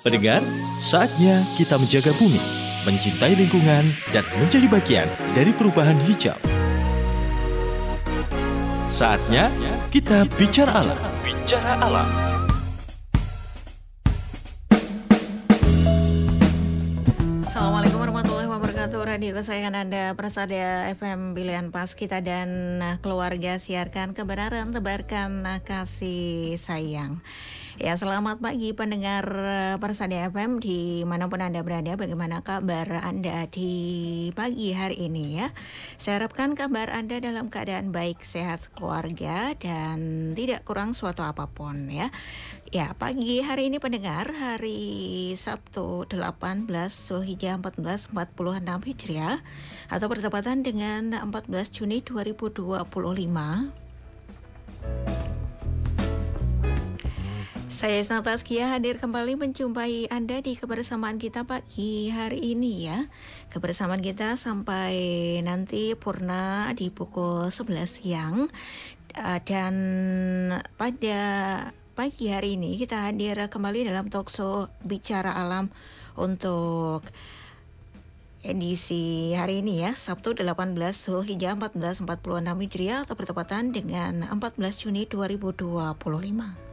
Pendengar, saatnya kita menjaga bumi, mencintai lingkungan, dan menjadi bagian dari perubahan hijau. Saatnya kita bicara alam. Bicara alam. Assalamualaikum warahmatullahi wabarakatuh. Radio kesayangan Anda, Persada FM pilihan pas kita dan keluarga, siarkan kebenaran, tebarkan kasih sayang. Ya, selamat pagi pendengar Persada FM dimanapun Anda berada. Bagaimana kabar Anda di pagi hari ini ya? Saya harapkan kabar Anda dalam keadaan baik, sehat, keluarga, dan tidak kurang suatu apapun ya. Ya, pagi hari ini pendengar, hari Sabtu 18 Zulhijjah 1446 Hijriah atau bertepatan dengan 14 Juni 2025. Saya Isna Taskia hadir kembali menjumpai Anda di kebersamaan kita pagi hari ini ya. Kebersamaan kita sampai nanti purna di pukul 11 siang. Dan pada pagi hari ini kita hadir kembali dalam talkshow Bicara Alam untuk edisi hari ini ya, Sabtu 18 Zulhijjah 1446 Hijriah atau bertepatan dengan 14 Juni 2025.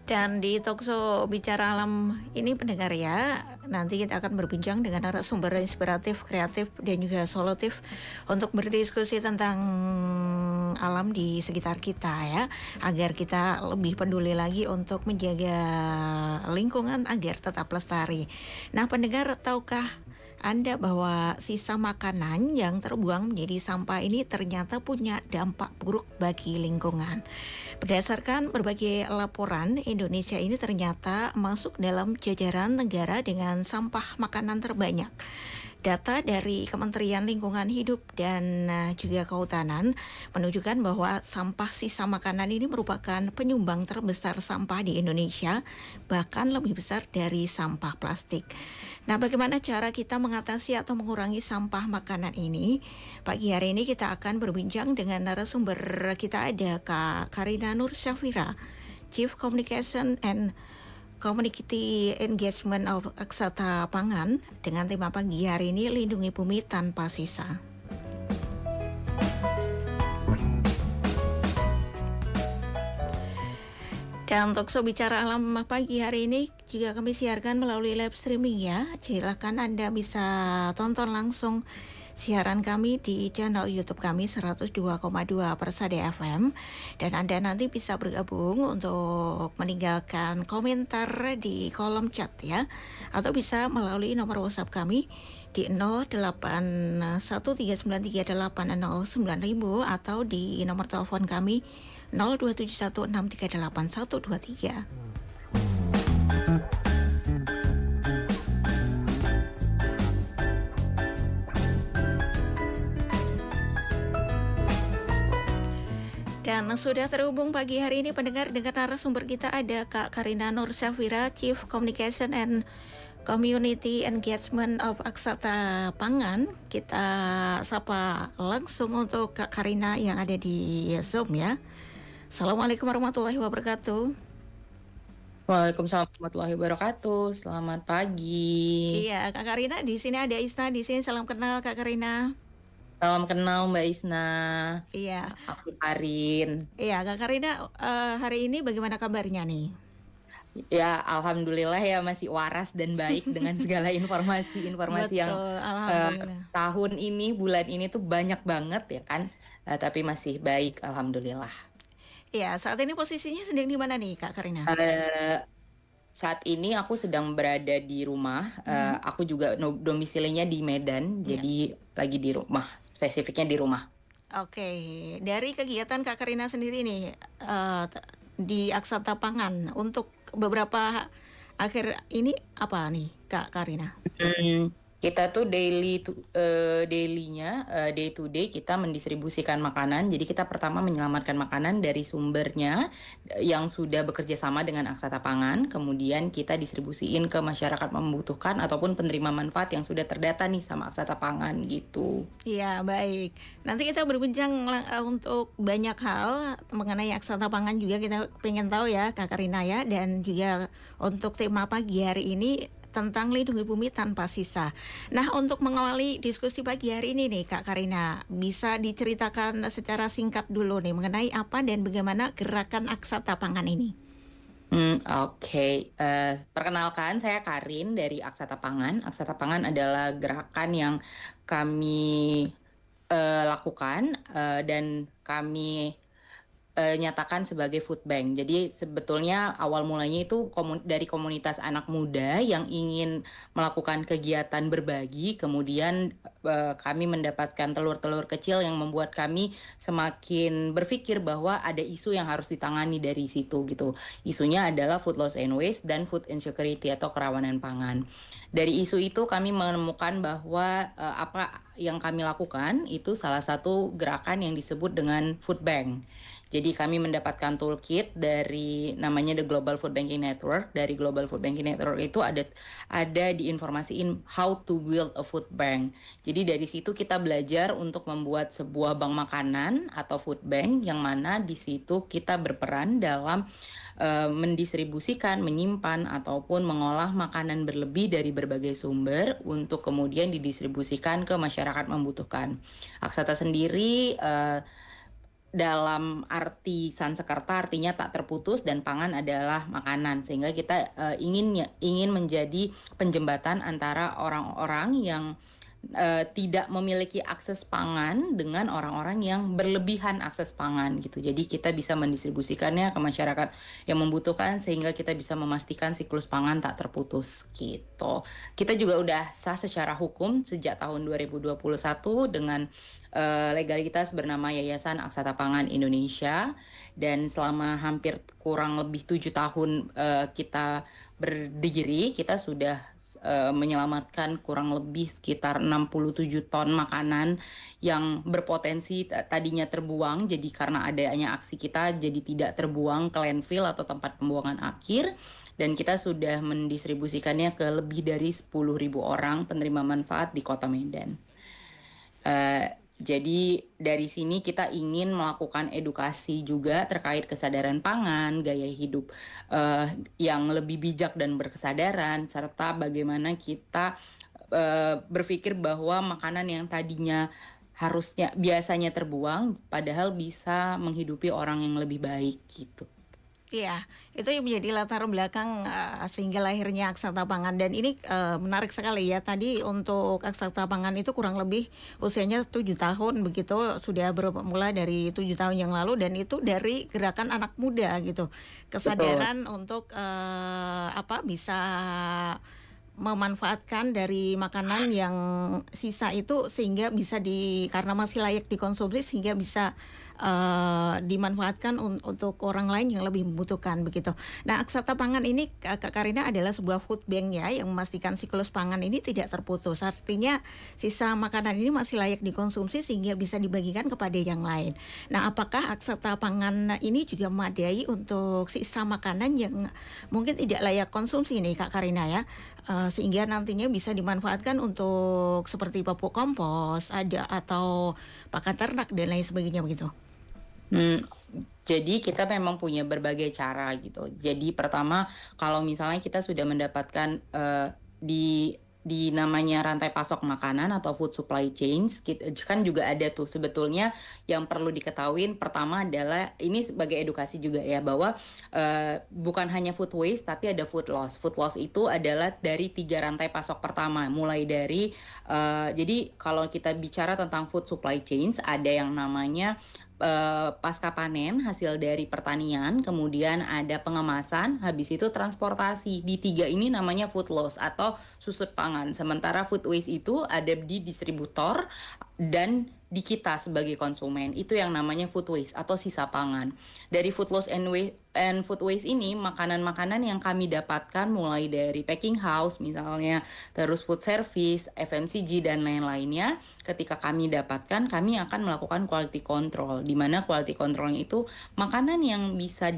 Dan di talkshow Bicara Alam ini pendengar ya, nanti kita akan berbincang dengan narasumber inspiratif, kreatif, dan juga solutif untuk berdiskusi tentang alam di sekitar kita ya, agar kita lebih peduli lagi untuk menjaga lingkungan agar tetap lestari. Nah pendengar, tahukah Anda bahwa sisa makanan yang terbuang menjadi sampah ini ternyata punya dampak buruk bagi lingkungan? Berdasarkan berbagai laporan, Indonesia ini ternyata masuk dalam jajaran negara dengan sampah makanan terbanyak. Data dari Kementerian Lingkungan Hidup dan juga Kehutanan menunjukkan bahwa sampah sisa makanan ini merupakan penyumbang terbesar sampah di Indonesia, bahkan lebih besar dari sampah plastik. Nah, bagaimana cara kita mengatasi atau mengurangi sampah makanan ini? Pagi hari ini kita akan berbincang dengan narasumber kita, ada Kak Karina Nur Syafira, Chief Communication and Community Engagement of Aksata Pangan, dengan tema pagi hari ini lindungi bumi tanpa sisa. Dan talkshow Bicara Alam pagi hari ini juga kami siarkan melalui live streaming ya. Silakan Anda bisa tonton langsung siaran kami di channel YouTube kami 102,2 Persada FM, dan Anda nanti bisa bergabung untuk meninggalkan komentar di kolom chat ya, atau bisa melalui nomor WhatsApp kami di 081393809000 atau di nomor telepon kami 02716381123. Dan sudah terhubung pagi hari ini pendengar dengan narasumber kita, ada Kak Karina Nur Syafira, Chief Communication and Community Engagement of Aksata Pangan. Kita sapa langsung untuk Kak Karina yang ada di Zoom ya. Assalamualaikum warahmatullahi wabarakatuh. Waalaikumsalam warahmatullahi wabarakatuh. Selamat pagi. Iya, Kak Karina di sini ada Isna di sini. Salam kenal Kak Karina. Salam kenal Mbak Isna. Iya. Aku Karin. Iya, Kak Karina, hari ini bagaimana kabarnya nih? Ya, alhamdulillah ya, masih waras dan baik dengan segala informasi yang tahun ini, bulan ini tuh banyak banget ya kan. Tapi masih baik, alhamdulillah. Iya, saat ini posisinya sedang di mana nih Kak Karina? Saat ini aku sedang berada di rumah. Aku juga domisilinya di Medan, jadi lagi di rumah, spesifiknya di rumah. Oke, dari kegiatan Kak Karina sendiri nih di Aksata Pangan untuk beberapa akhir ini apa nih Kak Karina? Kita tuh dailynya day to day kita mendistribusikan makanan. Jadi kita pertama menyelamatkan makanan dari sumbernya yang sudah bekerja sama dengan Aksata Pangan. Kemudian kita distribusiin ke masyarakat membutuhkan ataupun penerima manfaat yang sudah terdata nih sama Aksata Pangan gitu. Iya, baik. Nanti kita berbincang untuk banyak hal mengenai Aksata Pangan juga, kita pengen tahu ya Kak Karina ya. Dan juga untuk tema pagi hari ini tentang lindungi bumi tanpa sisa. Nah, untuk mengawali diskusi pagi hari ini nih Kak Karina, bisa diceritakan secara singkat dulu nih mengenai apa dan bagaimana gerakan Aksata Pangan ini? Oke. Perkenalkan, saya Karin dari Aksata Pangan. Aksata Pangan adalah gerakan yang kami lakukan dan kami nyatakan sebagai food bank. Jadi sebetulnya awal mulanya itu dari komunitas anak muda yang ingin melakukan kegiatan berbagi, kemudian kami mendapatkan telur-telur kecil yang membuat kami semakin berpikir bahwa ada isu yang harus ditangani dari situ gitu. Isunya adalah food loss and waste dan food insecurity atau kerawanan pangan. Dari isu itu kami menemukan bahwa apa yang kami lakukan itu salah satu gerakan yang disebut dengan food bank. Jadi kami mendapatkan toolkit dari namanya The Global Food Banking Network. Dari Global Food Banking Network itu ada diinformasiin how to build a food bank. Jadi dari situ kita belajar untuk membuat sebuah bank makanan atau food bank yang mana di situ kita berperan dalam mendistribusikan, menyimpan ataupun mengolah makanan berlebih dari berbagai sumber untuk kemudian didistribusikan ke masyarakat membutuhkan. Aksata sendiri dalam arti Sansekerta artinya tak terputus dan pangan adalah makanan, sehingga kita ingin menjadi penjembatan antara orang-orang yang tidak memiliki akses pangan dengan orang-orang yang berlebihan akses pangan gitu. Jadi kita bisa mendistribusikannya ke masyarakat yang membutuhkan sehingga kita bisa memastikan siklus pangan tak terputus gitu. Kita juga udah sah secara hukum sejak tahun 2021 dengan legalitas bernama Yayasan Aksata Pangan Indonesia, dan selama hampir kurang lebih 7 tahun kita berdiri, kita sudah menyelamatkan kurang lebih sekitar 67 ton makanan yang berpotensi tadinya terbuang. Jadi karena adanya aksi kita jadi tidak terbuang ke landfill atau tempat pembuangan akhir, dan kita sudah mendistribusikannya ke lebih dari 10.000 orang penerima manfaat di Kota Medan. Jadi dari sini kita ingin melakukan edukasi juga terkait kesadaran pangan, gaya hidup yang lebih bijak dan berkesadaran, serta bagaimana kita berpikir bahwa makanan yang tadinya harusnya biasanya terbuang, padahal bisa menghidupi orang yang lebih baik gitu. Iya, itu yang menjadi latar belakang sehingga lahirnya Aksata Pangan. Dan ini menarik sekali ya. Tadi untuk Aksata Pangan itu kurang lebih usianya 7 tahun begitu, sudah mulai dari 7 tahun yang lalu, dan itu dari gerakan anak muda gitu. Kesadaran untuk bisa memanfaatkan dari makanan yang sisa itu sehingga bisa karena masih layak dikonsumsi sehingga bisa dimanfaatkan untuk orang lain yang lebih membutuhkan begitu. Nah, Aksata Pangan ini Kak Karina adalah sebuah food bank ya yang memastikan siklus pangan ini tidak terputus. Artinya sisa makanan ini masih layak dikonsumsi sehingga bisa dibagikan kepada yang lain. Nah, apakah Aksata Pangan ini juga memadai untuk sisa makanan yang mungkin tidak layak konsumsi nih Kak Karina ya? Sehingga nantinya bisa dimanfaatkan untuk seperti pupuk kompos atau pakan ternak dan lain sebagainya begitu. Jadi kita memang punya berbagai cara gitu. Jadi pertama, kalau misalnya kita sudah mendapatkan di namanya rantai pasok makanan atau food supply chains, kan juga ada tuh sebetulnya yang perlu diketahui. Pertama adalah ini sebagai edukasi juga ya, bahwa bukan hanya food waste tapi ada food loss. Food loss itu adalah dari 3 rantai pasok pertama, mulai dari jadi kalau kita bicara tentang food supply chains, ada yang namanya pasca panen hasil dari pertanian, kemudian ada pengemasan, habis itu transportasi. Di 3 ini namanya food loss atau susut pangan. Sementara food waste itu ada di distributor dan di kita sebagai konsumen. Itu yang namanya food waste atau sisa pangan. Dari food loss and waste and food waste ini makanan-makanan yang kami dapatkan mulai dari packing house misalnya, terus food service, FMCG dan lain-lainnya. Ketika kami dapatkan, kami akan melakukan quality control, di mana quality controlnya itu makanan yang bisa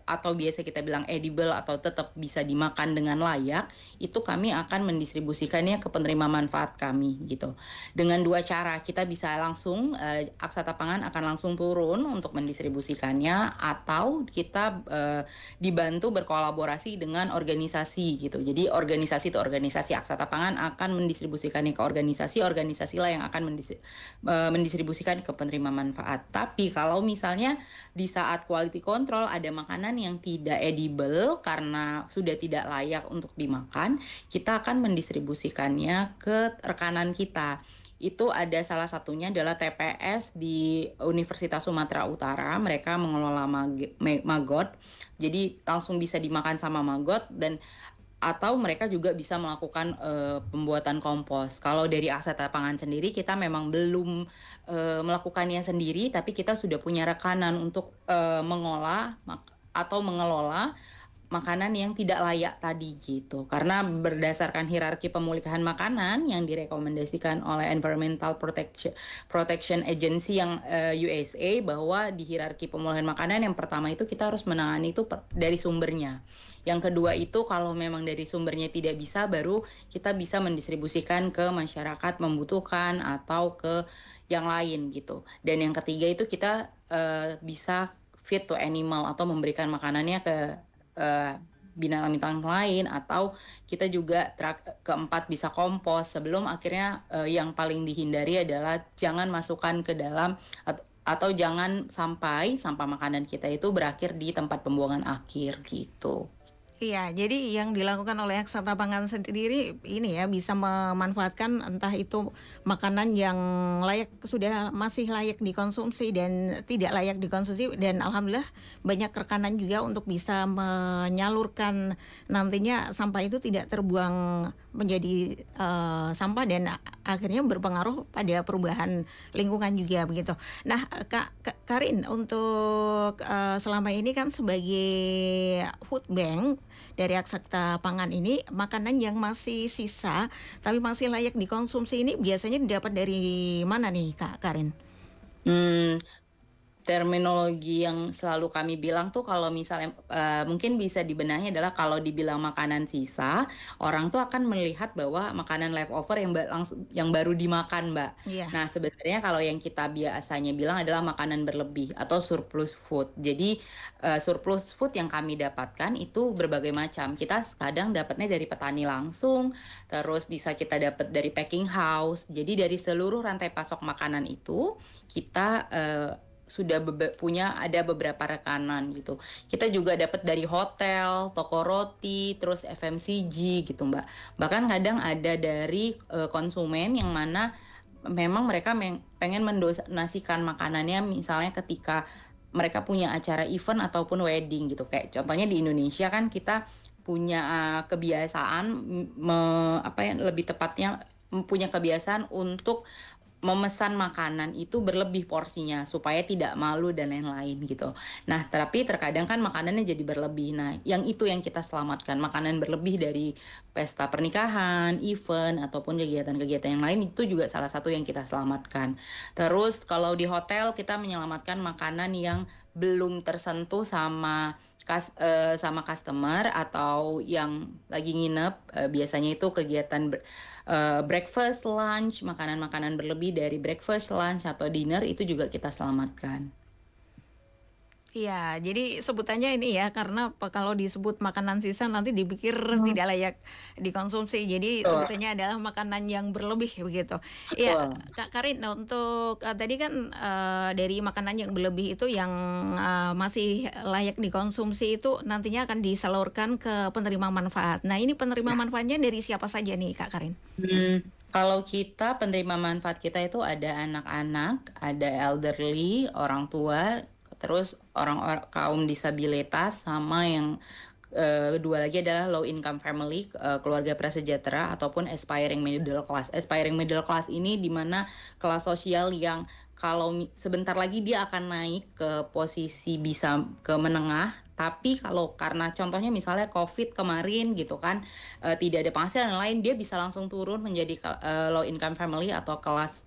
atau biasa kita bilang edible atau tetap bisa dimakan dengan layak, itu kami akan mendistribusikannya ke penerima manfaat kami gitu. Dengan 2 cara, kita bisa langsung Aksata Pangan akan langsung turun untuk mendistribusikannya, atau kita dibantu berkolaborasi dengan organisasi gitu. Jadi organisasi Aksata Pangan akan mendistribusikannya ke organisasi lah yang akan mendistribusikan ke penerima manfaat. Tapi kalau misalnya di saat quality control ada makanan yang tidak edible karena sudah tidak layak untuk dimakan, kita akan mendistribusikannya ke rekanan kita. Itu ada salah satunya adalah TPS di Universitas Sumatera Utara. Mereka mengelola maggot, jadi langsung bisa dimakan sama maggot, dan atau mereka juga bisa melakukan pembuatan kompos. Kalau dari Aksata Pangan sendiri, kita memang belum melakukannya sendiri, tapi kita sudah punya rekanan untuk mengolah atau mengelola makanan yang tidak layak tadi gitu. Karena berdasarkan hierarki pemulihan makanan yang direkomendasikan oleh Environmental Protection Agency yang USA, bahwa di hierarki pemulihan makanan yang pertama itu kita harus menangani itu dari sumbernya. Yang kedua itu kalau memang dari sumbernya tidak bisa, baru kita bisa mendistribusikan ke masyarakat membutuhkan atau ke yang lain gitu. Dan yang ketiga itu kita bisa feed to animal atau memberikan makanannya ke binatang lain, atau kita juga keempat bisa kompos. Sebelum akhirnya yang paling dihindari adalah jangan masukkan ke dalam atau jangan sampai sampah makanan kita itu berakhir di tempat pembuangan akhir gitu. Iya, jadi yang dilakukan oleh Aksata Pangan sendiri ini ya, bisa memanfaatkan entah itu makanan yang sudah masih layak dikonsumsi dan tidak layak dikonsumsi, dan alhamdulillah banyak rekanan juga untuk bisa menyalurkan nantinya sampah itu tidak terbuang menjadi sampah dan akhirnya berpengaruh pada perubahan lingkungan juga begitu. Nah, Kak Karin, untuk selama ini kan sebagai food bank dari Aksata Pangan ini, makanan yang masih sisa tapi masih layak dikonsumsi ini biasanya didapat dari mana nih Kak Karin? Terminologi yang selalu kami bilang tuh kalau misalnya mungkin bisa dibenahi adalah kalau dibilang makanan sisa, orang tuh akan melihat bahwa makanan leftover yang baru dimakan, Mbak. Yeah. Nah, sebenarnya kalau yang kita biasanya bilang adalah makanan berlebih atau surplus food. Jadi surplus food yang kami dapatkan itu berbagai macam. Kita kadang dapatnya dari petani langsung, terus bisa kita dapat dari packing house. Jadi dari seluruh rantai pasok makanan itu kita sudah ada beberapa rekanan gitu. Kita juga dapat dari hotel, toko roti, terus FMCG gitu, Mbak. Bahkan kadang ada dari konsumen yang mana memang mereka pengen mendonasikan makanannya, misalnya ketika mereka punya acara event ataupun wedding gitu. Kayak contohnya di Indonesia kan kita punya kebiasaan lebih tepatnya punya kebiasaan untuk memesan makanan itu berlebih porsinya supaya tidak malu dan lain-lain gitu. Nah, tapi terkadang kan makanannya jadi berlebih. Nah, yang kita selamatkan, makanan berlebih dari pesta pernikahan, event ataupun kegiatan-kegiatan yang lain, itu juga salah satu yang kita selamatkan. Terus kalau di hotel kita menyelamatkan makanan yang belum tersentuh sama customer atau yang lagi nginep, biasanya itu kegiatan breakfast, lunch, makanan-makanan berlebih dari breakfast, lunch, atau dinner itu juga kita selamatkan. Iya, jadi sebutannya ini ya, karena kalau disebut makanan sisa nanti dipikir tidak layak dikonsumsi. Jadi sebutannya adalah makanan yang berlebih begitu. Iya, Kak Karin, untuk tadi kan dari makanan yang berlebih itu yang masih layak dikonsumsi itu nantinya akan disalurkan ke penerima manfaat. Nah, ini penerima manfaatnya dari siapa saja nih, Kak Karin? Kalau kita penerima manfaat kita itu ada anak-anak, ada elderly, orang tua, terus orang kaum disabilitas, sama yang dua lagi adalah low income family, keluarga prasejahtera ataupun aspiring middle class. Aspiring middle class ini dimana kelas sosial yang kalau sebentar lagi dia akan naik ke posisi bisa ke menengah, tapi kalau karena contohnya misalnya COVID kemarin gitu kan, tidak ada penghasilan lain, dia bisa langsung turun menjadi low income family atau kelas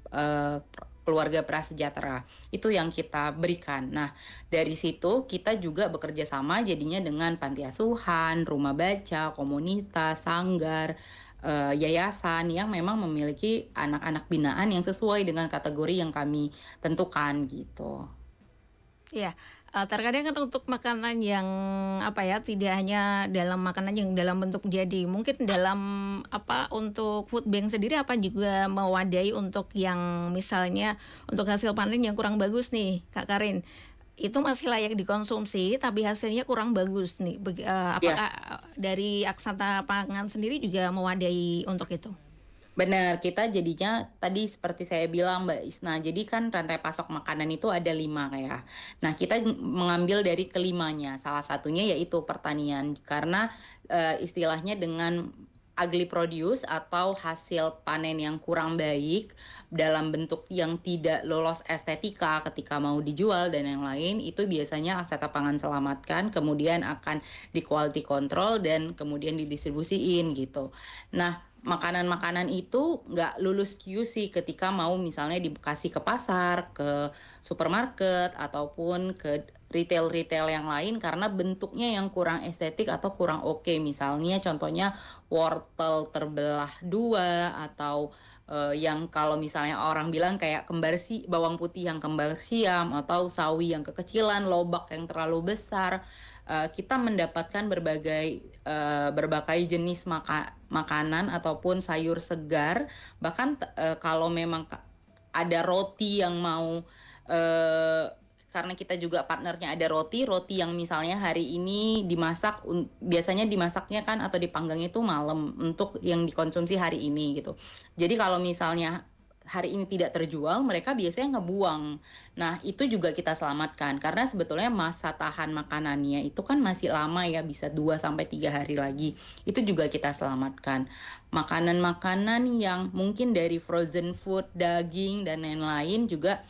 keluarga prasejahtera. Itu yang kita berikan. Nah, dari situ kita juga bekerja sama jadinya dengan panti asuhan, rumah baca, komunitas, sanggar, yayasan yang memang memiliki anak-anak binaan yang sesuai dengan kategori yang kami tentukan gitu. Ya, terkadang kan untuk makanan yang tidak hanya dalam makanan yang dalam bentuk jadi, mungkin dalam untuk food bank sendiri apa juga mewadahi untuk yang misalnya untuk hasil panen yang kurang bagus nih, Kak Karin. Itu masih layak dikonsumsi tapi hasilnya kurang bagus nih. Apakah dari Aksata Pangan sendiri juga mewadahi untuk itu? Benar, kita jadinya tadi seperti saya bilang Mbak Isna, jadi kan rantai pasok makanan itu ada 5 ya. Nah, kita mengambil dari kelimanya, salah satunya yaitu pertanian, karena istilahnya dengan ugly produce atau hasil panen yang kurang baik dalam bentuk yang tidak lolos estetika ketika mau dijual dan yang lain, itu biasanya Aksata Pangan selamatkan, kemudian akan di quality control dan kemudian didistribusiin gitu. Nah, makanan-makanan itu nggak lulus QC ketika mau misalnya dikasih ke pasar, ke supermarket, ataupun ke retail-retail yang lain karena bentuknya yang kurang estetik atau kurang oke. Misalnya contohnya wortel terbelah 2 atau yang kalau misalnya orang bilang kayak bawang putih yang kembar siam atau sawi yang kekecilan, lobak yang terlalu besar. Kita mendapatkan berbagai jenis makanan ataupun sayur segar, bahkan kalau memang ada roti yang mau karena kita juga partnernya ada roti yang misalnya hari ini dimasak, biasanya dimasaknya kan atau dipanggangnya itu malam untuk yang dikonsumsi hari ini gitu. Jadi kalau misalnya hari ini tidak terjual, mereka biasanya ngebuang. Nah, itu juga kita selamatkan karena sebetulnya masa tahan makanannya itu kan masih lama ya, bisa 2-3 hari lagi. Itu juga kita selamatkan. Makanan-makanan yang mungkin dari frozen food, daging dan lain-lain juga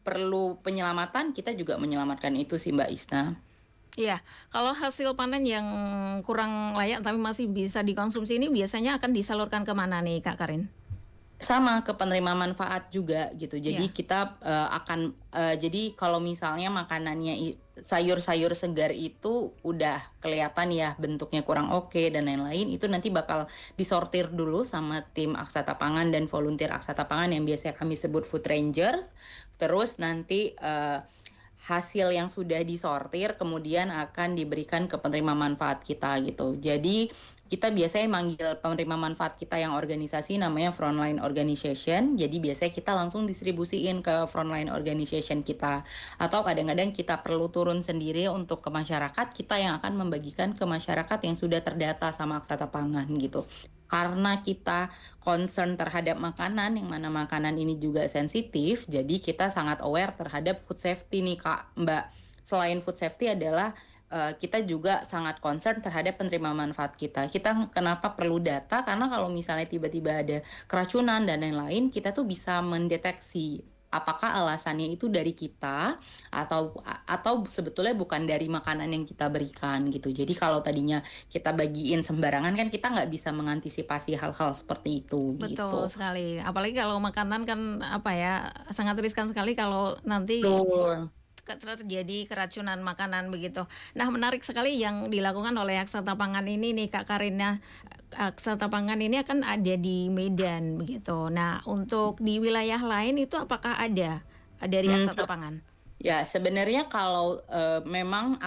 perlu penyelamatan, kita juga menyelamatkan itu sih Mbak Isna. Iya, kalau hasil panen yang kurang layak tapi masih bisa dikonsumsi ini biasanya akan disalurkan kemana nih Kak Karin? Sama ke penerima manfaat juga gitu. Jadi kita akan jadi kalau misalnya makanannya sayur-sayur segar itu udah kelihatan ya bentuknya kurang oke dan lain-lain, itu nanti bakal disortir dulu sama tim Aksata Pangan dan volunteer Aksata Pangan yang biasanya kami sebut food rangers. Terus nanti hasil yang sudah disortir kemudian akan diberikan ke penerima manfaat kita gitu. Jadi kita biasanya manggil penerima manfaat kita yang organisasi namanya frontline organization. Jadi biasanya kita langsung distribusiin ke frontline organization kita. Atau kadang-kadang kita perlu turun sendiri untuk ke masyarakat, kita yang akan membagikan ke masyarakat yang sudah terdata sama Aksata Pangan gitu. Karena kita concern terhadap makanan, yang mana makanan ini juga sensitif, jadi kita sangat aware terhadap food safety nih Kak Mbak. Selain food safety adalah kita juga sangat concern terhadap penerima manfaat kita. Kita kenapa perlu data? Karena kalau misalnya tiba-tiba ada keracunan dan lain-lain, kita tuh bisa mendeteksi apakah alasannya itu dari kita atau sebetulnya bukan dari makanan yang kita berikan gitu. Jadi kalau tadinya kita bagiin sembarangan kan kita nggak bisa mengantisipasi hal-hal seperti itu. Betul gitu. Sekali. Apalagi kalau makanan kan sangat riskan sekali kalau nanti terjadi keracunan makanan begitu. Nah, menarik sekali yang dilakukan oleh Aksata Pangan ini nih Kak Karina. Aksata Pangan ini akan ada di Medan begitu. Nah, untuk di wilayah lain itu apakah ada dari Aksata Pangan? Ya, sebenarnya kalau memang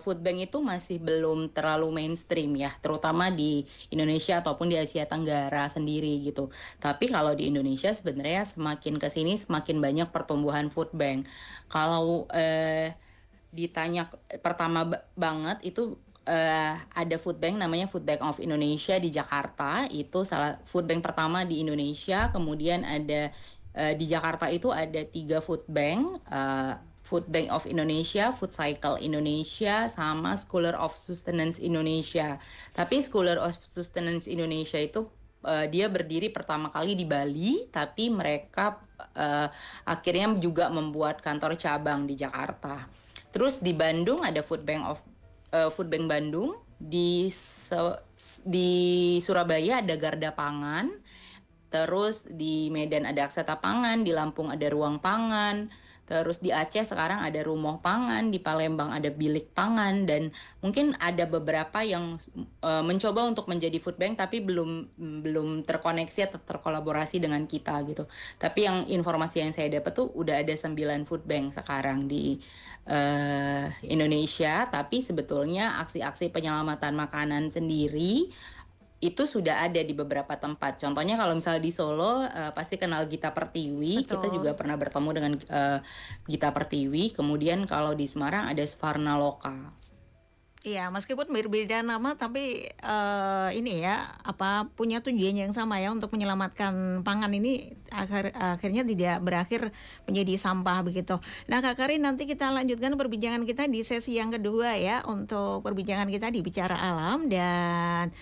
food bank itu masih belum terlalu mainstream ya, terutama di Indonesia ataupun di Asia Tenggara sendiri gitu. Tapi kalau di Indonesia sebenarnya semakin kesini semakin banyak pertumbuhan food bank. Kalau ditanya pertama banget itu ada food bank namanya Food Bank of Indonesia di Jakarta, itu salah food bank pertama di Indonesia. Kemudian ada di Jakarta itu ada 3 food bank, Food Bank of Indonesia, Food Cycle Indonesia, sama Scholar of Sustenance Indonesia. Tapi Scholar of Sustenance Indonesia itu dia berdiri pertama kali di Bali, tapi mereka akhirnya juga membuat kantor cabang di Jakarta. Terus di Bandung ada Food Bank Bandung, di Surabaya ada Garda Pangan, terus di Medan ada Aksata Pangan, di Lampung ada Ruang Pangan, terus di Aceh sekarang ada Rumoh Pangan, di Palembang ada Bilik Pangan, dan mungkin ada beberapa yang mencoba untuk menjadi food bank tapi belum terkoneksi atau terkolaborasi dengan kita gitu. Tapi yang informasi yang saya dapat tuh udah ada 9 food bank sekarang di Indonesia, tapi sebetulnya aksi-aksi penyelamatan makanan sendiri itu sudah ada di beberapa tempat. Contohnya kalau misalnya di Solo pasti kenal Gita Pertiwi. Betul. Kita juga pernah bertemu dengan Gita Pertiwi. Kemudian kalau di Semarang ada Sfarna Loka. Iya, meskipun berbeda nama tapi ini ya punya tujuan yang sama ya, untuk menyelamatkan pangan ini akhirnya tidak berakhir menjadi sampah begitu. Nah Kak Karin, nanti kita lanjutkan perbincangan kita di sesi yang kedua ya, untuk perbincangan kita di Bicara Alam. Dan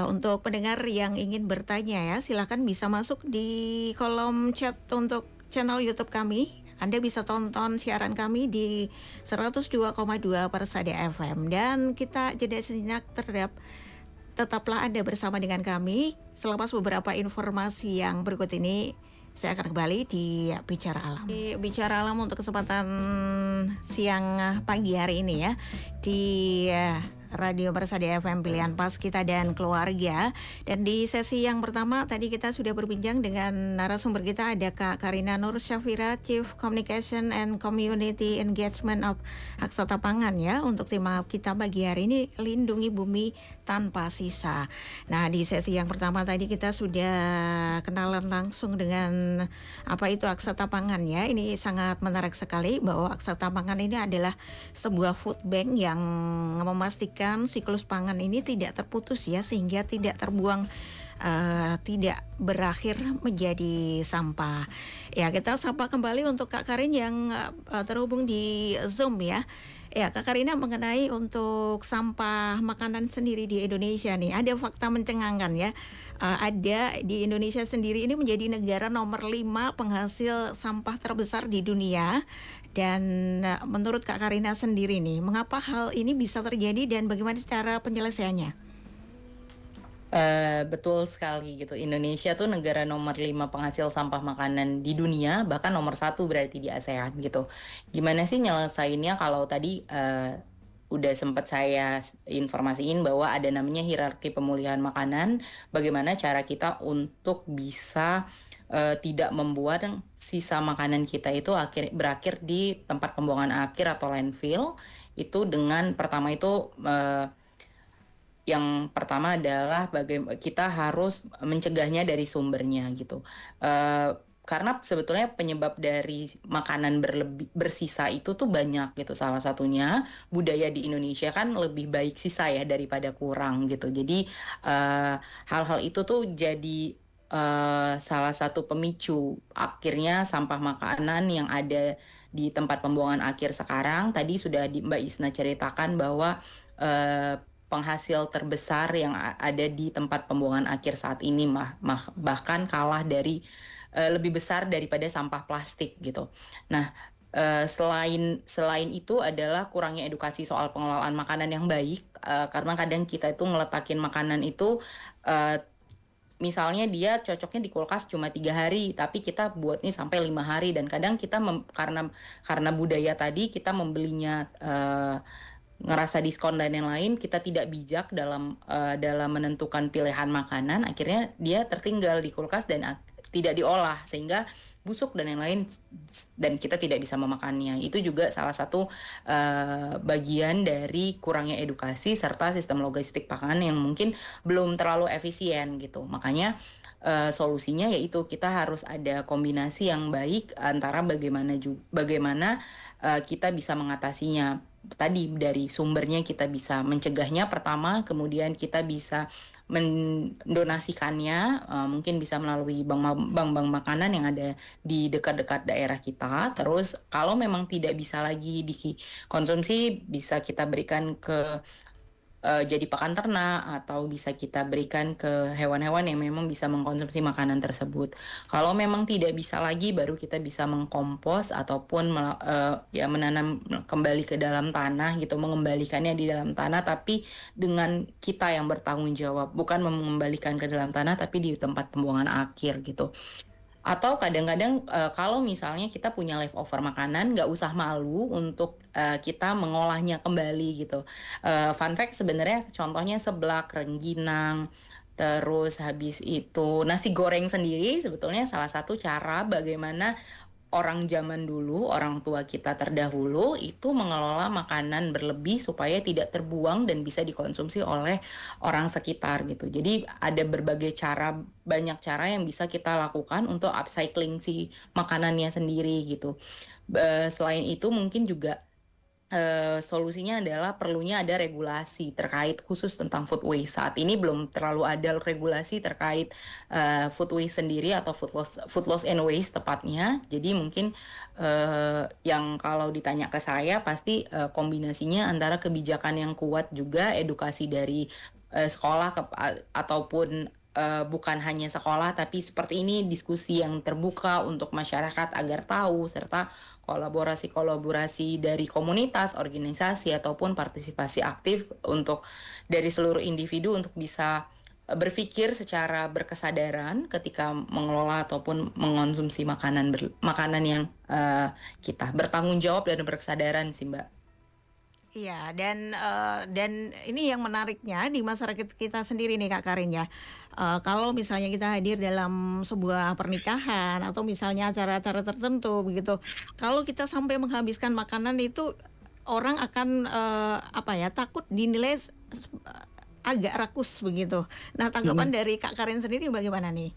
untuk pendengar yang ingin bertanya ya, silakan bisa masuk di kolom chat untuk channel YouTube kami. Anda bisa tonton siaran kami di 102,2 Persada FM. Dan kita jeda sejenak terhadap, tetaplah Anda bersama dengan kami. Selepas beberapa informasi yang berikut ini, saya akan kembali di Bicara Alam. Di Bicara Alam untuk kesempatan siang pagi hari ini ya, di Radio Persada FM pilihan pas kita dan keluarga. Dan di sesi yang pertama tadi kita sudah berbincang dengan narasumber kita, ada Kak Karina Nur Syafira, Chief Communication and Community Engagement of Aksata Pangan ya. Untuk tema kita pagi hari ini, lindungi bumi tanpa sisa. Nah di sesi yang pertama tadi kita sudah kenalan langsung dengan apa itu Aksata Pangan ya. Ini sangat menarik sekali bahwa Aksata Pangan ini adalah sebuah food bank yang memastikan siklus pangan ini tidak terputus ya, sehingga tidak terbuang, tidak berakhir menjadi sampah. Ya, kita sapa kembali untuk Kak Karin yang terhubung di Zoom ya. Ya, Kak Karina, mengenai untuk sampah makanan sendiri di Indonesia nih, ada fakta mencengangkan ya. Ada di Indonesia sendiri ini menjadi negara nomor 5 penghasil sampah terbesar di dunia. Dan menurut Kak Karina sendiri nih, mengapa hal ini bisa terjadi dan bagaimana cara penyelesaiannya? Betul sekali gitu. Indonesia tuh negara nomor 5 penghasil sampah makanan di dunia, bahkan nomor 1 berarti di ASEAN gitu. Gimana sih nyelesainnya? Kalau tadi udah sempat saya informasiin bahwa ada namanya hierarki pemulihan makanan. Bagaimana cara kita untuk bisa tidak membuat sisa makanan kita itu berakhir di tempat pembuangan akhir atau landfill. Itu dengan pertama itu yang pertama adalah bagaimana kita harus mencegahnya dari sumbernya gitu. Karena sebetulnya penyebab dari makanan bersisa itu tuh banyak gitu. Salah satunya budaya di Indonesia kan lebih baik sisa ya daripada kurang gitu. Jadi hal-hal itu tuh jadi salah satu pemicu akhirnya sampah makanan yang ada di tempat pembuangan akhir sekarang. Tadi sudah Mbak Isna ceritakan bahwa penghasil terbesar yang ada di tempat pembuangan akhir saat ini bahkan kalah dari lebih besar daripada sampah plastik gitu. Nah, selain itu adalah kurangnya edukasi soal pengelolaan makanan yang baik, karena kadang kita itu ngeletakin makanan itu misalnya dia cocoknya di kulkas cuma 3 hari, tapi kita buat nih sampai 5 hari. Dan kadang kita karena budaya tadi kita membelinya ngerasa diskon dan yang lain, kita tidak bijak dalam menentukan pilihan makanan. Akhirnya dia tertinggal di kulkas dan tidak diolah sehingga busuk dan yang lain, dan kita tidak bisa memakannya. Itu juga salah satu bagian dari kurangnya edukasi serta sistem logistik pangan yang mungkin belum terlalu efisien gitu. Makanya solusinya yaitu kita harus ada kombinasi yang baik antara bagaimana kita bisa mengatasinya. Tadi dari sumbernya kita bisa mencegahnya pertama, kemudian kita bisa mendonasikannya, mungkin bisa melalui bank-bank makanan yang ada di dekat-dekat daerah kita. Terus kalau memang tidak bisa lagi dikonsumsi, bisa kita berikan ke jadi pakan ternak, atau bisa kita berikan ke hewan-hewan yang memang bisa mengkonsumsi makanan tersebut. Kalau memang tidak bisa lagi, baru kita bisa mengkompos ataupun menanam kembali ke dalam tanah gitu, mengembalikannya di dalam tanah, tapi dengan kita yang bertanggung jawab, bukan mengembalikan ke dalam tanah tapi di tempat pembuangan akhir gitu. Atau kadang-kadang kalau misalnya kita punya leftover makanan, nggak usah malu untuk kita mengolahnya kembali gitu. Fun fact sebenarnya contohnya seblak, rengginang, terus habis itu nasi goreng sendiri sebetulnya salah satu cara bagaimana orang zaman dulu, orang tua kita terdahulu itu mengelola makanan berlebih supaya tidak terbuang dan bisa dikonsumsi oleh orang sekitar gitu. Jadi ada berbagai cara, banyak cara yang bisa kita lakukan untuk upcycling si makanannya sendiri gitu. Selain itu mungkin juga solusinya adalah perlunya ada regulasi terkait khusus tentang food waste. Saat ini belum terlalu ada regulasi terkait food waste sendiri atau food loss and waste tepatnya. Jadi mungkin yang kalau ditanya ke saya pasti kombinasinya antara kebijakan yang kuat juga edukasi dari sekolah ataupun bukan hanya sekolah, tapi seperti ini diskusi yang terbuka untuk masyarakat agar tahu, serta kolaborasi dari komunitas, organisasi ataupun partisipasi aktif untuk dari seluruh individu untuk bisa berpikir secara berkesadaran ketika mengelola ataupun mengonsumsi makanan yang kita bertanggung jawab dan berkesadaran sih Mbak. Iya, dan ini yang menariknya di masyarakat kita sendiri nih Kak Karin ya. Kalau misalnya kita hadir dalam sebuah pernikahan atau misalnya acara-acara tertentu begitu, kalau kita sampai menghabiskan makanan itu orang akan takut dinilai agak rakus begitu. Nah, tanggapan dari Kak Karin sendiri bagaimana nih?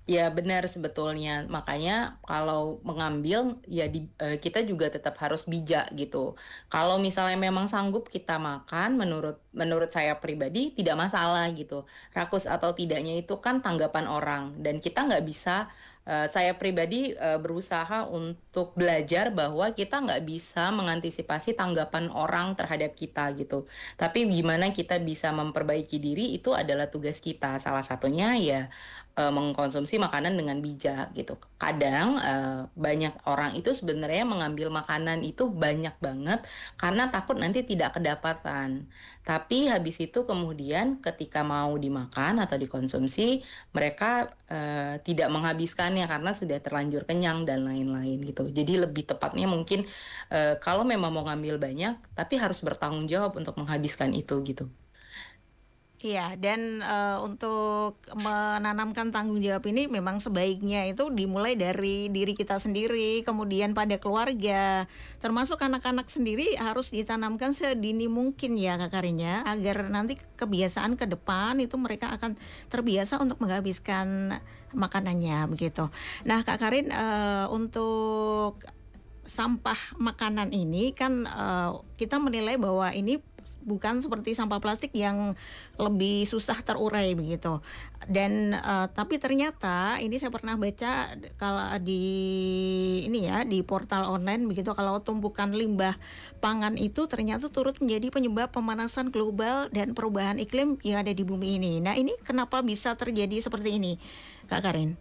Ya benar sebetulnya, makanya kalau mengambil ya kita juga tetap harus bijak gitu. Kalau misalnya memang sanggup kita makan, menurut saya pribadi tidak masalah gitu. Rakus atau tidaknya itu kan tanggapan orang, dan kita nggak bisa. Saya pribadi berusaha untuk belajar bahwa kita nggak bisa mengantisipasi tanggapan orang terhadap kita gitu. Tapi gimana kita bisa memperbaiki diri itu adalah tugas kita. Salah satunya ya mengkonsumsi makanan dengan bijak gitu. Kadang banyak orang itu sebenarnya mengambil makanan itu banyak banget karena takut nanti tidak kedapatan. Tapi habis itu kemudian ketika mau dimakan atau dikonsumsi, mereka tidak menghabiskannya karena sudah terlanjur kenyang dan lain-lain gitu. Jadi lebih tepatnya mungkin kalau memang mau ngambil banyak, tapi harus bertanggung jawab untuk menghabiskan itu gitu. Iya, dan untuk menanamkan tanggung jawab ini memang sebaiknya itu dimulai dari diri kita sendiri, kemudian pada keluarga, termasuk anak-anak sendiri harus ditanamkan sedini mungkin ya Kak Karin ya, agar nanti kebiasaan ke depan itu mereka akan terbiasa untuk menghabiskan makanannya begitu. Nah Kak Karin, untuk sampah makanan ini kan kita menilai bahwa ini bukan seperti sampah plastik yang lebih susah terurai begitu. Dan tapi ternyata ini saya pernah baca kalau di portal online begitu, kalau tumpukan limbah pangan itu ternyata turut menjadi penyebab pemanasan global dan perubahan iklim yang ada di bumi ini. Nah, ini kenapa bisa terjadi seperti ini, Kak Karin?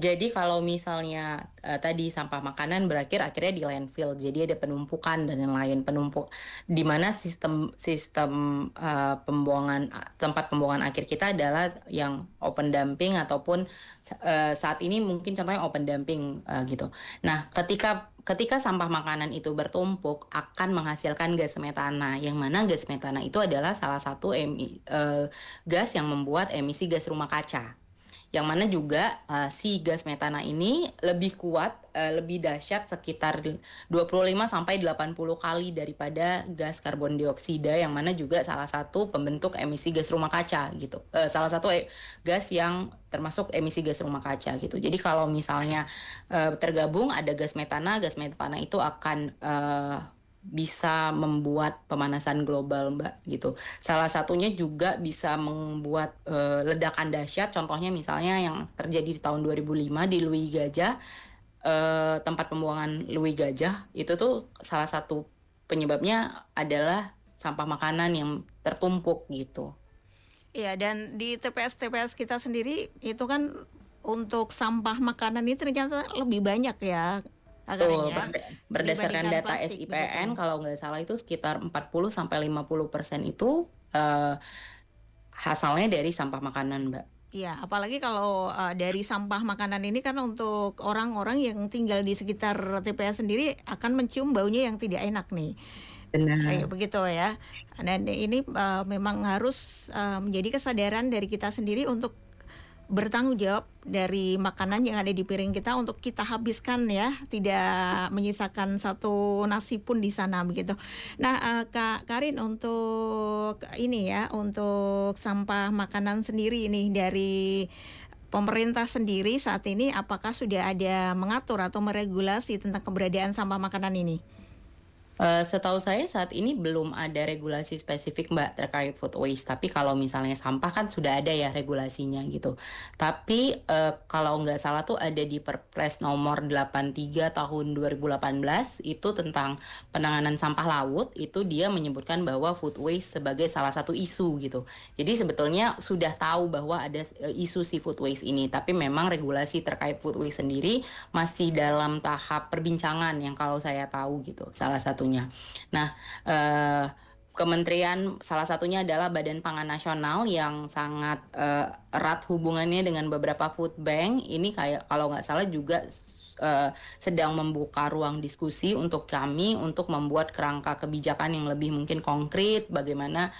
Jadi kalau misalnya tadi sampah makanan berakhir akhirnya di landfill, jadi ada penumpukan dan lain-lain, di mana sistem tempat pembuangan akhir kita adalah yang open dumping ataupun saat ini mungkin contohnya open dumping gitu. Nah, ketika sampah makanan itu bertumpuk akan menghasilkan gas metana, yang mana gas metana itu adalah salah satu gas yang membuat emisi gas rumah kaca. Yang mana juga si gas metana ini lebih kuat, lebih dahsyat sekitar 25-80 kali daripada gas karbon dioksida, yang mana juga salah satu pembentuk emisi gas rumah kaca gitu. Salah satu gas yang termasuk emisi gas rumah kaca gitu. Jadi kalau misalnya tergabung ada gas metana itu akan bisa membuat pemanasan global, Mbak, gitu. Salah satunya juga bisa membuat ledakan dahsyat. Contohnya misalnya yang terjadi di tahun 2005 di Louis Gajah, tempat pembuangan Louis Gajah itu tuh salah satu penyebabnya adalah sampah makanan yang tertumpuk gitu. Iya, dan di TPS-TPS kita sendiri itu kan untuk sampah makanan ini ternyata lebih banyak ya. Betul, berdasarkan data plastik, SIPN begitu. Kalau nggak salah itu sekitar 40-50% itu hasilnya dari sampah makanan, Mbak. Ya, apalagi kalau dari sampah makanan ini kan untuk orang-orang yang tinggal di sekitar TPS sendiri akan mencium baunya yang tidak enak nih. Benar. Kayak begitu ya. Dan ini memang harus menjadi kesadaran dari kita sendiri untuk bertanggung jawab dari makanan yang ada di piring kita untuk kita habiskan ya, tidak menyisakan satu nasi pun di sana begitu. Nah, Kak Karin, untuk ini ya, untuk sampah makanan sendiri ini dari pemerintah sendiri saat ini apakah sudah ada mengatur atau meregulasi tentang keberadaan sampah makanan ini? Setahu saya saat ini belum ada regulasi spesifik, Mbak, terkait food waste. Tapi kalau misalnya sampah kan sudah ada ya regulasinya gitu. Tapi kalau nggak salah tuh ada di Perpres nomor 83 tahun 2018 itu tentang penanganan sampah laut. Itu dia menyebutkan bahwa food waste sebagai salah satu isu gitu. Jadi sebetulnya sudah tahu bahwa ada isu si food waste ini. Tapi memang regulasi terkait food waste sendiri masih dalam tahap perbincangan yang kalau saya tahu gitu. Salah satu. Nah, kementerian salah satunya adalah Badan Pangan Nasional yang sangat erat hubungannya dengan beberapa food bank. Ini kayak kalau nggak salah juga sedang membuka ruang diskusi untuk kami untuk membuat kerangka kebijakan yang lebih mungkin konkret. Bagaimana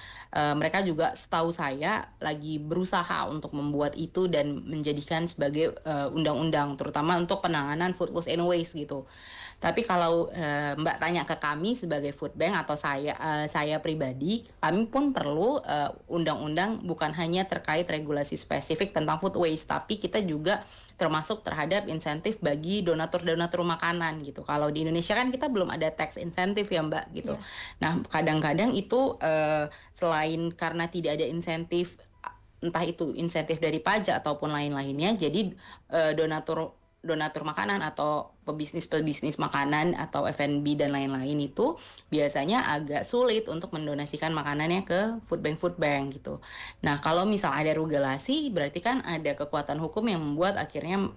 mereka juga setahu saya lagi berusaha untuk membuat itu dan menjadikan sebagai undang-undang, terutama untuk penanganan food loss and waste gitu. Tapi kalau Mbak tanya ke kami sebagai food bank atau saya pribadi, kami pun perlu undang-undang bukan hanya terkait regulasi spesifik tentang food waste, tapi kita juga termasuk terhadap insentif bagi donatur-donatur makanan gitu. Kalau di Indonesia kan kita belum ada tax insentif ya, Mbak gitu. Yeah. Nah, kadang-kadang itu selain karena tidak ada insentif, entah itu insentif dari pajak ataupun lain-lainnya, jadi donatur makanan atau pebisnis makanan atau F&B dan lain-lain itu biasanya agak sulit untuk mendonasikan makanannya ke food bank gitu. Nah, kalau misal ada regulasi berarti kan ada kekuatan hukum yang membuat akhirnya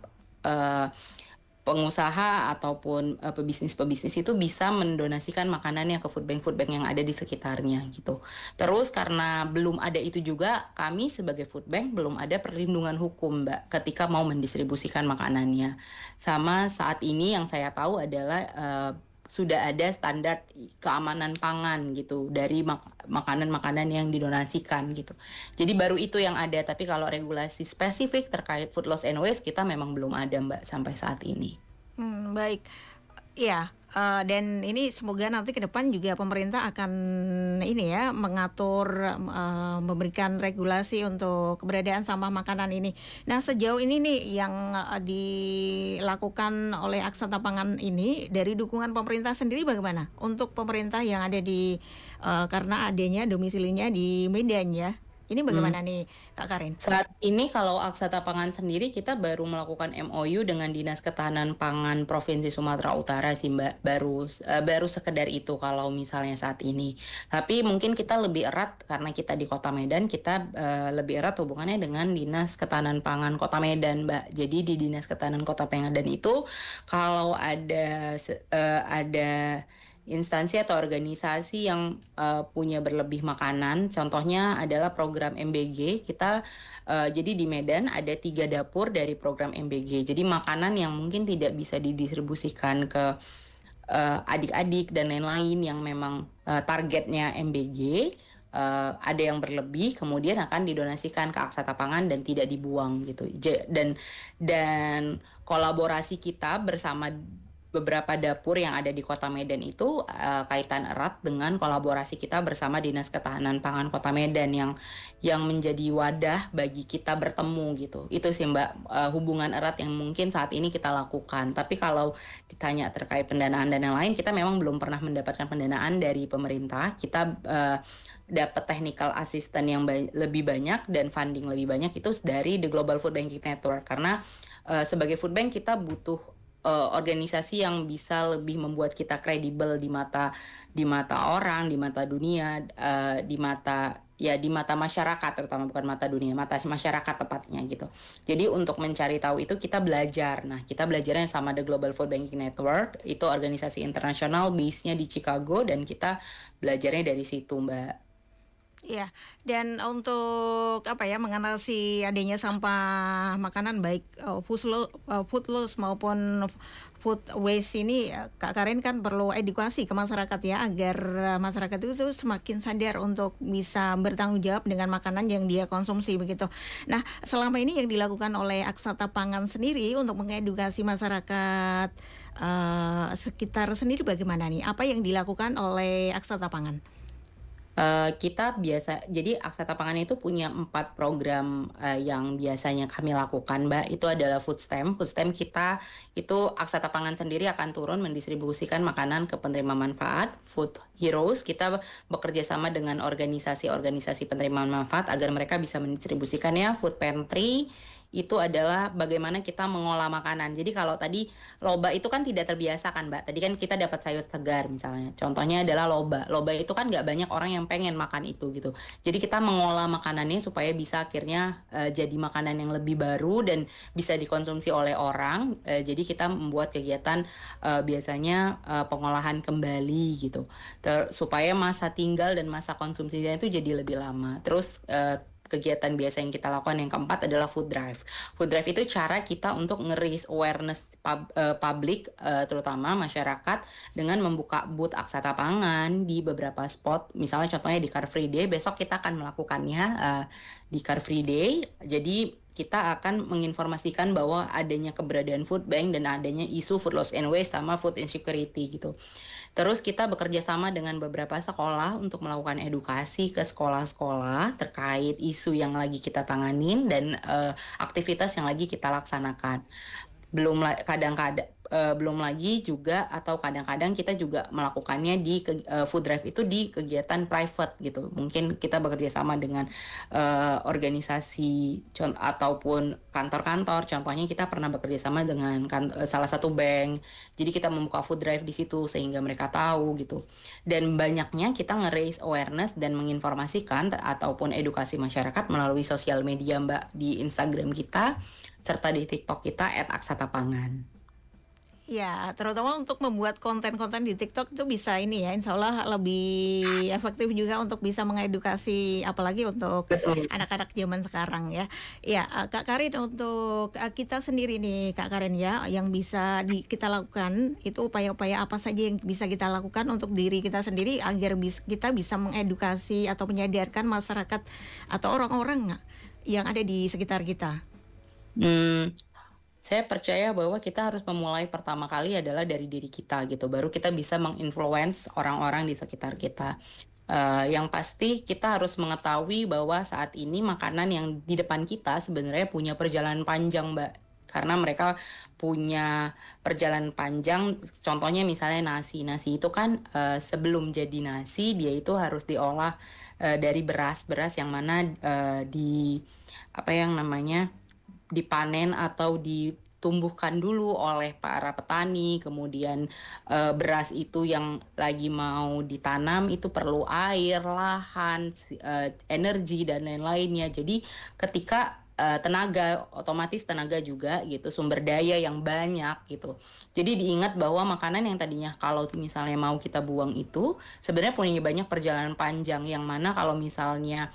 pengusaha ataupun pebisnis itu bisa mendonasikan makanannya ke food bank yang ada di sekitarnya gitu. Terus karena belum ada itu juga, kami sebagai food bank belum ada perlindungan hukum, Mbak, ketika mau mendistribusikan makanannya. Sama saat ini yang saya tahu adalah sudah ada standar keamanan pangan gitu dari makanan-makanan yang didonasikan gitu. Jadi baru itu yang ada, tapi kalau regulasi spesifik terkait food loss and waste kita memang belum ada, Mbak, sampai saat ini. Baik. Ya, dan ini semoga nanti ke depan juga pemerintah akan ini ya mengatur, memberikan regulasi untuk keberadaan sampah makanan ini. Nah, sejauh ini nih yang dilakukan oleh Aksata Pangan ini dari dukungan pemerintah sendiri bagaimana? Untuk pemerintah yang ada di karena adanya domisilinya di Medan ya. Ini bagaimana nih Kak Karin? Saat ini kalau Aksata Pangan sendiri kita baru melakukan MOU dengan Dinas Ketahanan Pangan Provinsi Sumatera Utara sih, Mbak. Baru sekedar itu kalau misalnya saat ini. Tapi mungkin kita lebih erat karena kita di Kota Medan, kita lebih erat hubungannya dengan Dinas Ketahanan Pangan Kota Medan, Mbak. Jadi di Dinas Ketahanan Kota Medan itu kalau ada instansi atau organisasi yang punya berlebih makanan, contohnya adalah program MBG. Kita jadi di Medan ada 3 dapur dari program MBG. Jadi makanan yang mungkin tidak bisa didistribusikan ke adik-adik dan lain-lain yang memang targetnya MBG, ada yang berlebih, kemudian akan didonasikan ke Aksata Pangan dan tidak dibuang gitu. Dan kolaborasi kita bersama beberapa dapur yang ada di Kota Medan itu kaitan erat dengan kolaborasi kita bersama Dinas Ketahanan Pangan Kota Medan yang menjadi wadah bagi kita bertemu gitu. Itu sih Mbak, hubungan erat yang mungkin saat ini kita lakukan. Tapi kalau ditanya terkait pendanaan dan yang lain, kita memang belum pernah mendapatkan pendanaan dari pemerintah. Kita dapat technical assistant yang lebih banyak dan funding lebih banyak itu dari The Global Food Banking Network, karena sebagai food bank kita butuh organisasi yang bisa lebih membuat kita kredibel di mata orang, di mata dunia, di mata masyarakat, terutama bukan mata dunia, mata masyarakat tepatnya gitu. Jadi untuk mencari tahu itu kita belajar. Nah, kita belajarnya sama The Global Food Banking Network, itu organisasi internasional base-nya di Chicago, dan kita belajarnya dari situ, Mbak. Ya, dan untuk mengatasi adanya sampah makanan baik food loss maupun food waste ini, Kak Karin kan perlu edukasi ke masyarakat ya, agar masyarakat itu semakin sadar untuk bisa bertanggung jawab dengan makanan yang dia konsumsi begitu. Nah, selama ini yang dilakukan oleh Aksata Pangan sendiri untuk mengedukasi masyarakat sekitar sendiri bagaimana nih? Apa yang dilakukan oleh Aksata Pangan? Kita jadi Aksata Pangan itu punya 4 program yang biasanya kami lakukan, Mbak. Itu adalah food stamp. Food stamp kita itu Aksata Pangan sendiri akan turun mendistribusikan makanan ke penerima manfaat. Food Heroes, kita bekerja sama dengan organisasi-organisasi penerima manfaat agar mereka bisa mendistribusikannya. Food Pantry itu adalah bagaimana kita mengolah makanan. Jadi kalau tadi loba itu kan tidak terbiasa kan, Mbak. Tadi kan kita dapat sayur segar misalnya. Contohnya adalah loba. Loba itu kan nggak banyak orang yang pengen makan itu gitu. Jadi kita mengolah makanannya supaya bisa akhirnya jadi makanan yang lebih baru dan bisa dikonsumsi oleh orang. Jadi kita membuat kegiatan biasanya pengolahan kembali gitu. Supaya masa tinggal dan masa konsumsinya itu jadi lebih lama. Terus kegiatan biasa yang kita lakukan yang keempat adalah food drive. Food drive itu cara kita untuk nge-raise awareness publik, terutama masyarakat, dengan membuka booth Aksata Pangan di beberapa spot. Misalnya contohnya di Car Free Day, besok kita akan melakukannya di Car Free Day. Jadi kita akan menginformasikan bahwa adanya keberadaan food bank dan adanya isu food loss and waste sama food insecurity gitu. Terus kita bekerja sama dengan beberapa sekolah untuk melakukan edukasi ke sekolah-sekolah terkait isu yang lagi kita tanganin dan aktivitas yang lagi kita laksanakan. Belum lagi juga atau kadang-kadang kita juga melakukannya di food drive itu di kegiatan private gitu. Mungkin kita bekerja sama dengan organisasi ataupun kantor-kantor. Contohnya kita pernah bekerja sama dengan salah satu bank. Jadi kita membuka food drive di situ sehingga mereka tahu gitu. Dan banyaknya kita nge-raise awareness dan menginformasikan ataupun edukasi masyarakat melalui sosial media, Mbak, di Instagram kita serta di TikTok kita @aksatapangan. Ya, terutama untuk membuat konten-konten di TikTok itu bisa ini ya, insya Allah lebih efektif juga untuk bisa mengedukasi, apalagi untuk anak-anak zaman sekarang ya. Ya, Kak Karin, untuk kita sendiri nih Kak Karin ya, yang bisa kita lakukan itu upaya-upaya apa saja yang bisa kita lakukan untuk diri kita sendiri agar kita bisa mengedukasi atau menyadarkan masyarakat atau orang-orang yang ada di sekitar kita. Saya percaya bahwa kita harus memulai pertama kali adalah dari diri kita gitu, baru kita bisa menginfluence orang-orang di sekitar kita. Yang pasti kita harus mengetahui bahwa saat ini makanan yang di depan kita sebenarnya punya perjalanan panjang, Mbak. Karena mereka punya perjalanan panjang. Contohnya misalnya nasi itu kan sebelum jadi nasi dia itu harus diolah dari beras yang mana dipanen atau ditumbuhkan dulu oleh para petani. Kemudian beras itu yang lagi mau ditanam itu perlu air, lahan, energi dan lain-lainnya. Jadi ketika tenaga, otomatis tenaga juga gitu, sumber daya yang banyak gitu. Jadi diingat bahwa makanan yang tadinya kalau misalnya mau kita buang itu sebenarnya punya banyak perjalanan panjang, yang mana kalau misalnya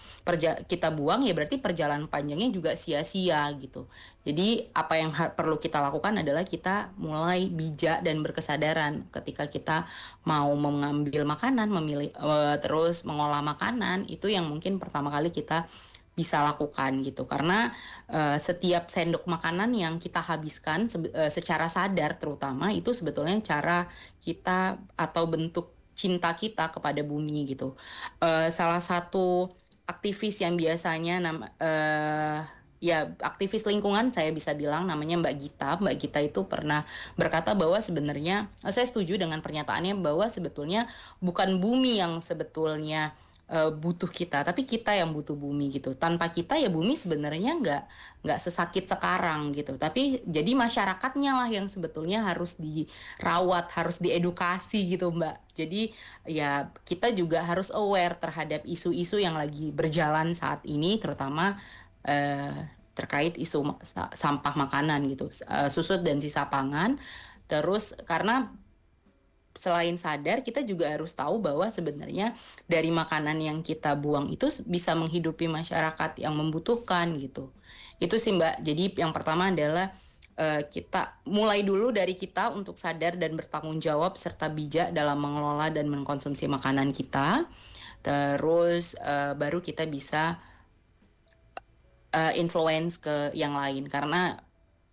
kita buang ya berarti perjalanan panjangnya juga sia-sia gitu. Jadi apa yang perlu kita lakukan adalah kita mulai bijak dan berkesadaran ketika kita mau mengambil makanan, terus mengolah makanan, itu yang mungkin pertama kali kita bisa lakukan gitu. Karena setiap sendok makanan yang kita habiskan secara sadar terutama itu sebetulnya cara kita atau bentuk cinta kita kepada bumi gitu. Salah satu aktivis yang biasanya ya aktivis lingkungan saya bisa bilang namanya Mbak Gita. Mbak Gita itu pernah berkata bahwa sebenarnya saya setuju dengan pernyataannya bahwa sebetulnya bukan bumi yang sebetulnya butuh kita, tapi kita yang butuh bumi gitu. Tanpa kita ya bumi sebenarnya nggak sesakit sekarang gitu. Tapi jadi masyarakatnya lah yang sebetulnya harus dirawat, harus diedukasi gitu Mbak. Jadi ya kita juga harus aware terhadap isu-isu yang lagi berjalan saat ini, terutama terkait isu sampah makanan gitu, susut dan sisa pangan. Terus karena selain sadar, kita juga harus tahu bahwa sebenarnya dari makanan yang kita buang itu bisa menghidupi masyarakat yang membutuhkan gitu. Itu sih Mbak. Jadi yang pertama adalah kita mulai dulu dari kita untuk sadar dan bertanggung jawab serta bijak dalam mengelola dan mengkonsumsi makanan kita. Terus baru kita bisa influence ke yang lain, karena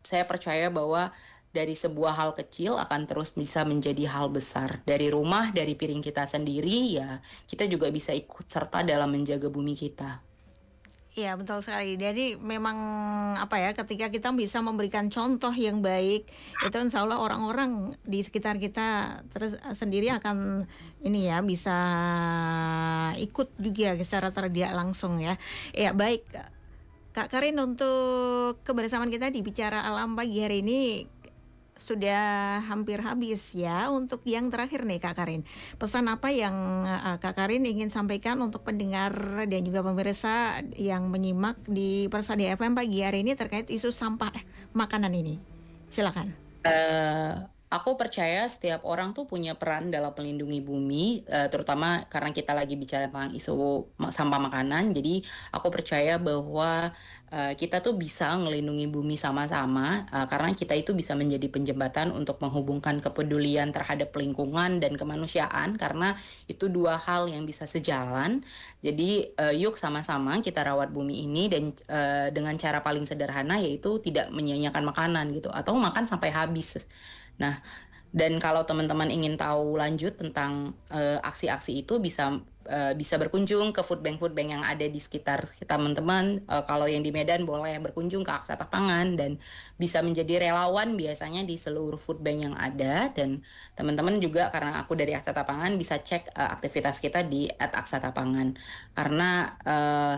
saya percaya bahwa dari sebuah hal kecil akan terus bisa menjadi hal besar. Dari rumah, dari piring kita sendiri, ya kita juga bisa ikut serta dalam menjaga bumi kita. Iya betul sekali. Jadi memang ketika kita bisa memberikan contoh yang baik, itu insya Allah orang-orang di sekitar kita terus sendiri akan bisa ikut juga secara tidak langsung ya. Ya baik Kak Karin, untuk kebersamaan kita di Bicara Alam pagi hari ini sudah hampir habis ya. Untuk yang terakhir nih Kak Karin, pesan apa yang Kak Karin ingin sampaikan untuk pendengar dan juga pemirsa yang menyimak di Persada FM pagi hari ini terkait isu sampah makanan ini? Silakan. Aku percaya setiap orang tuh punya peran dalam melindungi bumi, terutama karena kita lagi bicara tentang isu sampah makanan. Jadi aku percaya bahwa kita tuh bisa ngelindungi bumi sama-sama, karena kita itu bisa menjadi penjembatan untuk menghubungkan kepedulian terhadap lingkungan dan kemanusiaan, karena itu dua hal yang bisa sejalan. Jadi yuk sama-sama kita rawat bumi ini dan dengan cara paling sederhana, yaitu tidak menyia-nyiakan makanan gitu, atau makan sampai habis. Nah, dan kalau teman-teman ingin tahu lanjut tentang aksi-aksi itu bisa berkunjung ke food bank yang ada di sekitar teman-teman. Kalau yang di Medan boleh berkunjung ke Aksata Pangan dan bisa menjadi relawan biasanya di seluruh food bank yang ada. Dan teman-teman juga, karena aku dari Aksata Pangan, bisa cek aktivitas kita di @aksatapangan. Karena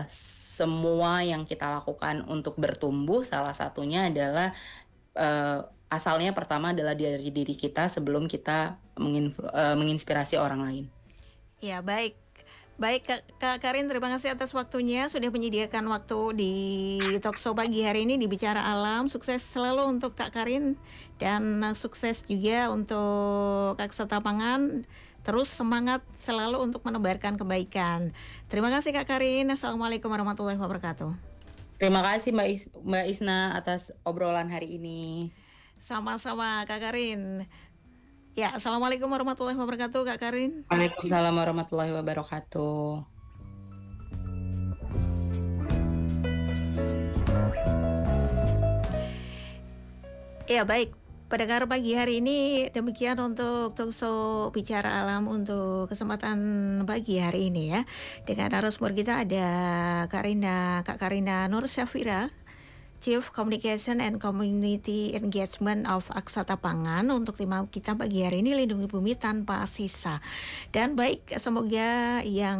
semua yang kita lakukan untuk bertumbuh, salah satunya adalah asalnya pertama adalah dari diri kita sebelum kita menginspirasi orang lain. Ya baik Kak Karin, terima kasih atas waktunya sudah menyediakan waktu di Talkshow pagi hari ini di Bicara Alam. Sukses selalu untuk Kak Karin dan sukses juga untuk Aksata Pangan. Terus semangat selalu untuk menebarkan kebaikan. Terima kasih Kak Karin. Assalamualaikum warahmatullahi wabarakatuh. Terima kasih Mbak Isna atas obrolan hari ini. Sama-sama Kak Karin. Ya, Assalamualaikum warahmatullahi wabarakatuh Kak Karin. Waalaikumsalam warahmatullahi wabarakatuh. Ya baik, pendengar pagi hari ini demikian untuk Talkshow Bicara Alam untuk kesempatan pagi hari ini ya. Dengan narasumber kita ada Kak Karina Nur Syafira, Chief Communication and Community Engagement of Aksata Pangan. Untuk tema kita pagi hari ini, lindungi bumi tanpa sisa. Dan baik, semoga yang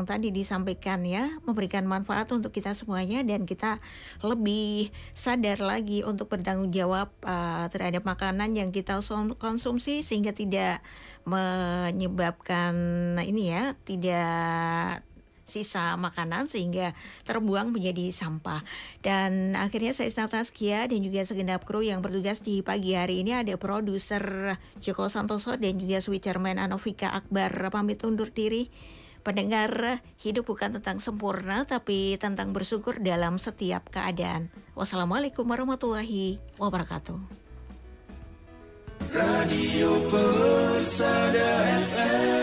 tadi disampaikan ya memberikan manfaat untuk kita semuanya, dan kita lebih sadar lagi untuk bertanggung jawab terhadap makanan yang kita konsumsi, sehingga tidak menyebabkan tidak sisa makanan sehingga terbuang menjadi sampah. Dan akhirnya saya Isna Taskia dan juga segenap kru yang bertugas di pagi hari ini, ada produser Joko Santoso dan juga switcherman Anovika Akbar, pamit undur diri. Pendengar, hidup bukan tentang sempurna tapi tentang bersyukur dalam setiap keadaan. Wassalamualaikum warahmatullahi wabarakatuh. Radio Persada FM.